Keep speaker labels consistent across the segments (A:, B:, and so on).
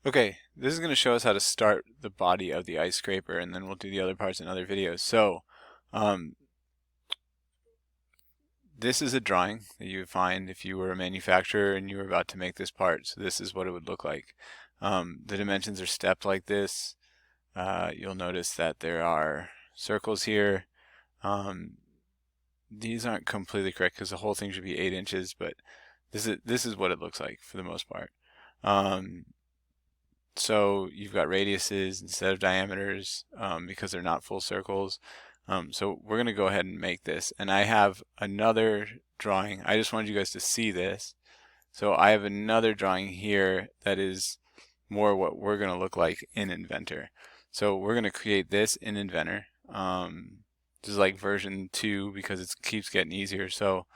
A: Okay, this is going to show us how to start the body of the ice scraper, and then we'll do the other parts in other videos. So, um, this is a drawing that you would find if you were a manufacturer and you were about to make this part. So this is what it would look like. The dimensions are stepped like this. You'll notice that there are circles here. These aren't completely correct because the whole thing should be 8 inches, but this is what it looks like for the most part. So you've got radiuses instead of diameters because they're not full circles. So we're going to go ahead and make this. And I have another drawing. I just wanted you guys to see this. So I have another drawing here that is more what we're going to look like in Inventor. So we're going to create this in Inventor. This is like version 2 because it keeps getting easier. So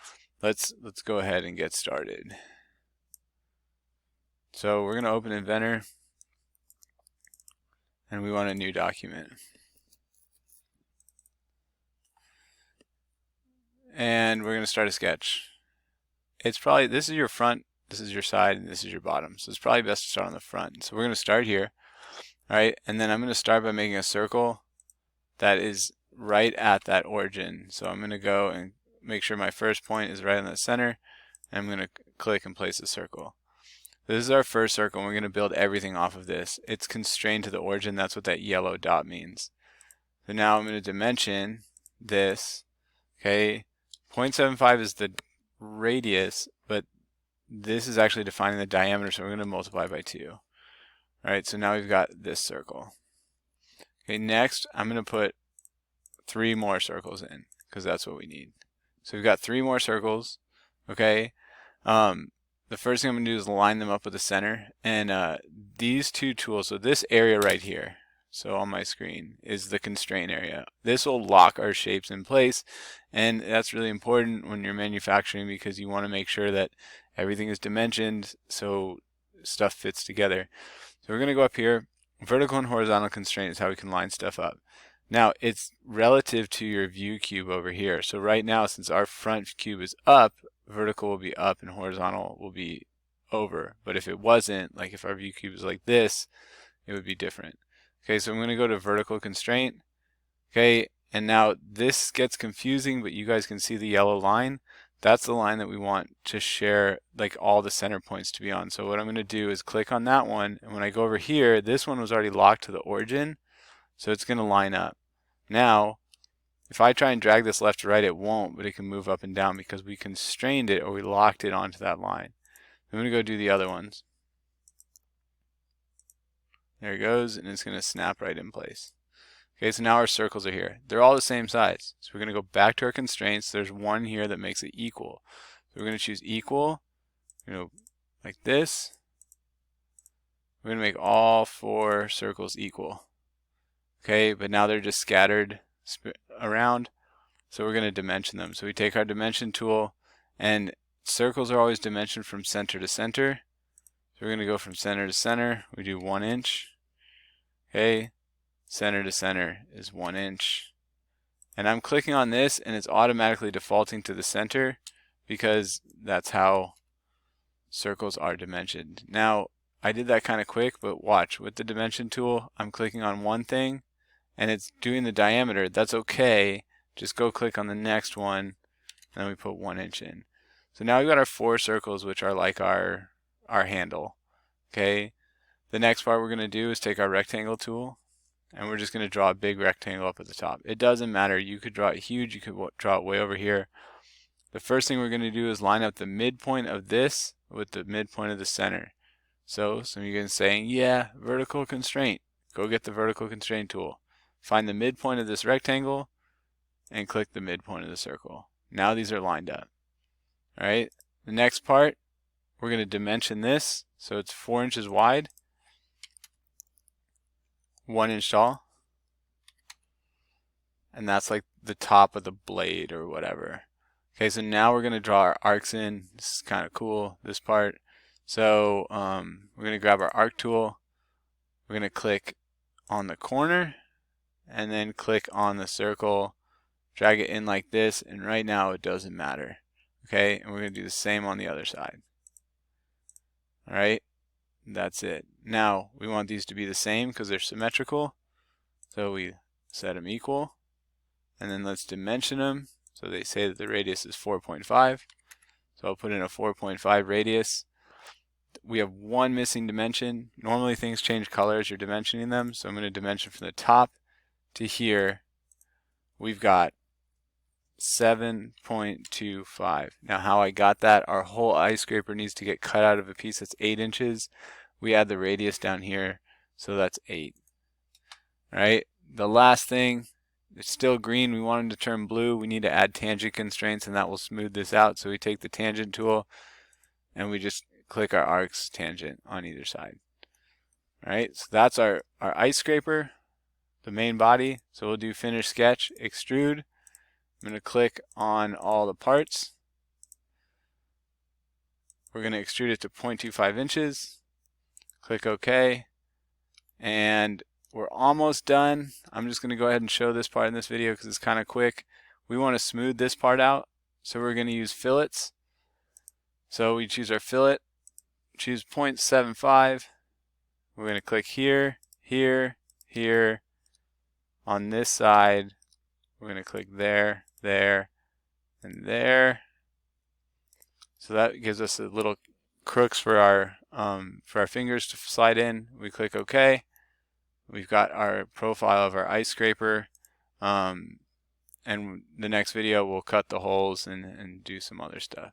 A: let's go ahead and get started. So we're going to open Inventor. And we want a new document. And we're going to start a sketch. It's probably, this is your front, this is your side, and this is your bottom. So it's probably best to start on the front. So we're going to start here. All right, and then I'm going to start by making a circle that is right at that origin. So I'm going to go and make sure my first point is right in the center. And I'm going to click and place a circle. This is our first circle, and we're going to build everything off of this. It's constrained to the origin. That's what that yellow dot means. So now I'm going to dimension this. Okay, 0.75 is the radius, but this is actually defining the diameter, so we're going to multiply by 2. Alright, so now we've got this circle. Okay, next I'm going to put 3 more circles in, because that's what we need. So we've got 3 more circles. Okay, the first thing I'm going to do is line them up with the center, and these two tools, so this area right here, so on my screen, is the constraint area. This will lock our shapes in place, and that's really important when you're manufacturing because you want to make sure that everything is dimensioned so stuff fits together. So we're going to go up here. Vertical and horizontal constraint is how we can line stuff up. Now it's relative to your view cube over here. So right now, since our front cube is up, vertical will be up and horizontal will be over. But if it wasn't, like if our view cube is like this, it would be different. Okay, so I'm going to go to vertical constraint. Okay, and now this gets confusing, but you guys can see the yellow line. That's the line that we want to share like all the center points to be on. So what I'm going to do is click on that one, and when I go over here, this one was already locked to the origin, so it's going to line up. Now, if I try and drag this left to right, it won't, but it can move up and down because we constrained it or we locked it onto that line. I'm going to go do the other ones. There it goes, and it's going to snap right in place. Okay, so now our circles are here. They're all the same size. So we're going to go back to our constraints. There's one here that makes it equal. So we're going to choose equal, like this. We're going to make all 4 circles equal. Okay, but now they're just scattered around. So we're going to dimension them. So we take our dimension tool, and circles are always dimensioned from center to center. So we're going to go from center to center. We do 1 inch. Okay, center to center is 1 inch. And I'm clicking on this, and it's automatically defaulting to the center because that's how circles are dimensioned. Now, I did that kind of quick, but watch. With the dimension tool, I'm clicking on one thing, and it's doing the diameter. That's okay. Just go click on the next one, and then we put 1 inch in. So now we've got our 4 circles, which are like our handle. Okay. The next part we're going to do is take our rectangle tool, and we're just going to draw a big rectangle up at the top. It doesn't matter. You could draw it huge. You could draw it way over here. The first thing we're going to do is line up the midpoint of this with the midpoint of the center. So some of you guys are saying, yeah, vertical constraint. Go get the vertical constraint tool. Find the midpoint of this rectangle and click the midpoint of the circle. Now these are lined up. All right. The next part, we're going to dimension this. So it's 4 inches wide, 1 inch tall. And that's like the top of the blade or whatever. Okay, so now we're going to draw our arcs in. This is kind of cool, this part. So we're going to grab our arc tool. We're going to click on the corner and then click on the circle. Drag it in like this, and right now it doesn't matter. Okay, and we're going to do the same on the other side. All right, That's it. Now we want these to be the same because they're symmetrical. So we set them equal. And then let's dimension them. So they say that the radius is 4.5. So I'll put in a 4.5 radius. We have one missing dimension. Normally things change color as you're dimensioning them. So I'm going to dimension from the top to here. We've got 7.25. Now how I got that, our whole ice scraper needs to get cut out of a piece that's 8 inches. We add the radius down here, so that's 8. Alright, the last thing, it's still green, we want it to turn blue. We need to add tangent constraints and that will smooth this out. So we take the tangent tool and we just click our arcs tangent on either side. Alright, so that's our ice scraper, the main body. So we'll do finish sketch, extrude. I'm going to click on all the parts. We're going to extrude it to 0.25 inches. Click OK. And we're almost done. I'm just going to go ahead and show this part in this video because it's kind of quick. We want to smooth this part out. So we're going to use fillets. So we choose our fillet, choose 0.75. We're going to click here, here, here. On this side, we're going to click there, there, and there. So that gives us a little crooks for our fingers to slide in. We click OK. We've got our profile of our ice scraper. And the next video we'll cut the holes and do some other stuff.